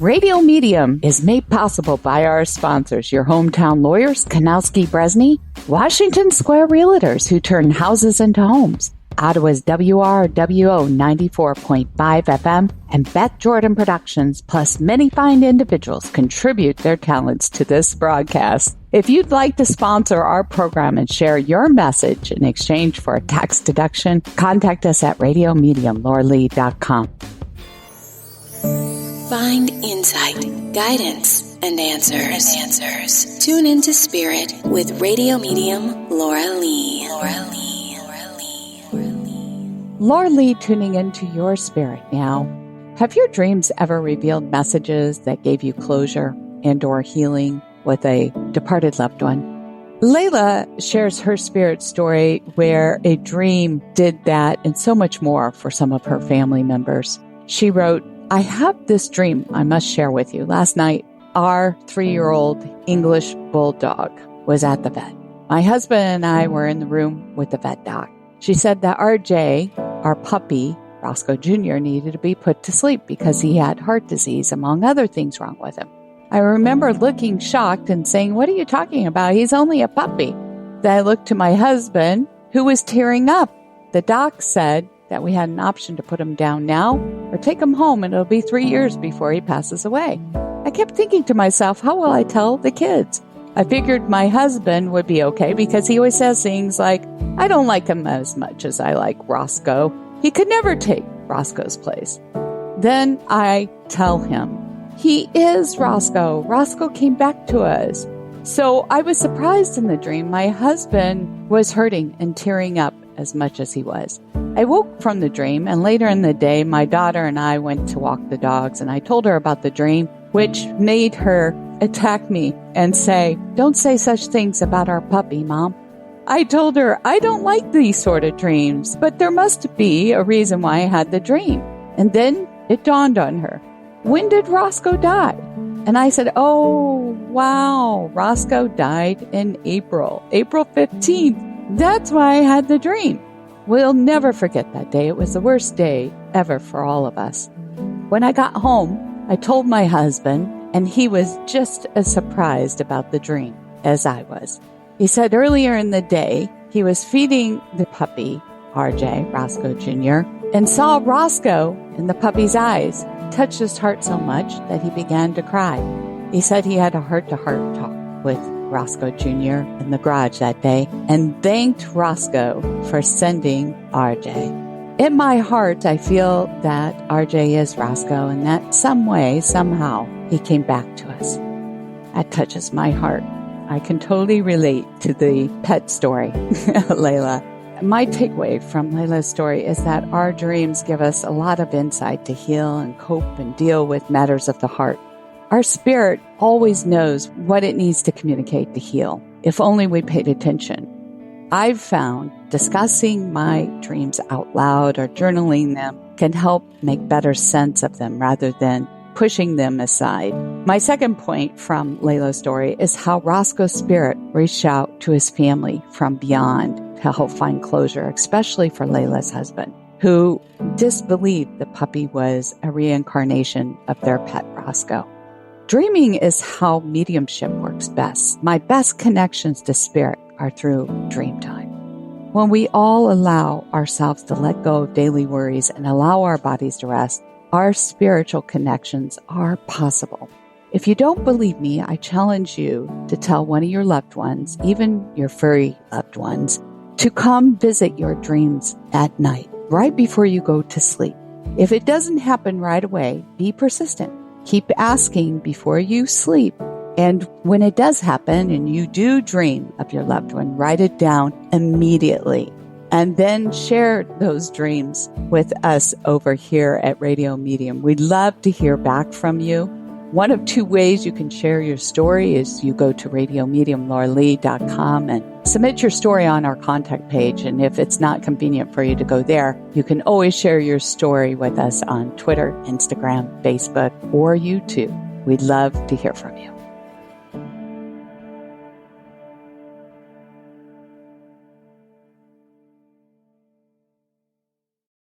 Radio Medium is made possible by our sponsors, your hometown lawyers, Kanowski Bresney, Washington Square Realtors, who turn houses into homes, Ottawa's WRWO 94.5 FM, and Beth Jordan Productions, plus many fine individuals contribute their talents to this broadcast. If you'd like to sponsor our program and share your message in exchange for a tax deduction, contact us at radiomediumlauralee.com. Find insight, guidance, and answers. Tune into Spirit with radio medium Laura Lee. Laura Lee tuning into your spirit now. Have your dreams ever revealed messages that gave you closure and or healing with a departed loved one? Leila shares her spirit story where a dream did that and so much more for some of her family members. She wrote, I have this dream I must share with you. Last night, our 3-year-old English bulldog was at the vet. My husband and I were in the room with the vet doc. She said that RJ, our puppy, Roscoe Jr., needed to be put to sleep because he had heart disease, among other things wrong with him. I remember looking shocked and saying, what are you talking about? He's only a puppy. Then I looked to my husband, who was tearing up. The doc said that we had an option to put him down now or take him home, and it'll be 3 years before he passes away. I kept thinking to myself, how will I tell the kids? I figured my husband would be okay because he always says things like, I don't like him as much as I like Roscoe. He could never take Roscoe's place. Then I tell him, he is Roscoe. Roscoe came back to us. So I was surprised in the dream. My husband was hurting and tearing up as much as he was. I woke from the dream, and later in the day, my daughter and I went to walk the dogs, and I told her about the dream, which made her attack me and say, don't say such things about our puppy, Mom. I told her, I don't like these sort of dreams, but there must be a reason why I had the dream. And then it dawned on her. When did Roscoe die? And I said, oh, wow, Roscoe died in April 15th. That's why I had the dream. We'll never forget that day. It was the worst day ever for all of us. When I got home, I told my husband, and he was just as surprised about the dream as I was. He said earlier in the day, he was feeding the puppy, RJ, Roscoe Jr., and saw Roscoe in the puppy's eyes, touched his heart so much that he began to cry. He said he had a heart-to-heart talk with Roscoe Jr. in the garage that day and thanked Roscoe for sending RJ. In my heart, I feel that RJ is Roscoe and that some way, somehow, he came back to us. That touches my heart. I can totally relate to the pet story, Leila. My takeaway from Leila's story is that our dreams give us a lot of insight to heal and cope and deal with matters of the heart. Our spirit always knows what it needs to communicate to heal, if only we paid attention. I've found discussing my dreams out loud or journaling them can help make better sense of them rather than pushing them aside. My second point from Leila's story is how Roscoe's spirit reached out to his family from beyond to help find closure, especially for Leila's husband, who disbelieved the puppy was a reincarnation of their pet Roscoe. Dreaming is how mediumship works best. My best connections to spirit are through dream time. When we all allow ourselves to let go of daily worries and allow our bodies to rest, our spiritual connections are possible. If you don't believe me, I challenge you to tell one of your loved ones, even your furry loved ones, to come visit your dreams at night, right before you go to sleep. If it doesn't happen right away, be persistent. Keep asking before you sleep. And when it does happen and you do dream of your loved one, write it down immediately. And then share those dreams with us over here at Radio Medium. We'd love to hear back from you. One of two ways you can share your story is you go to radiomediumlauralee.com and submit your story on our contact page. And if it's not convenient for you to go there, you can always share your story with us on Twitter, Instagram, Facebook, or YouTube. We'd love to hear from you.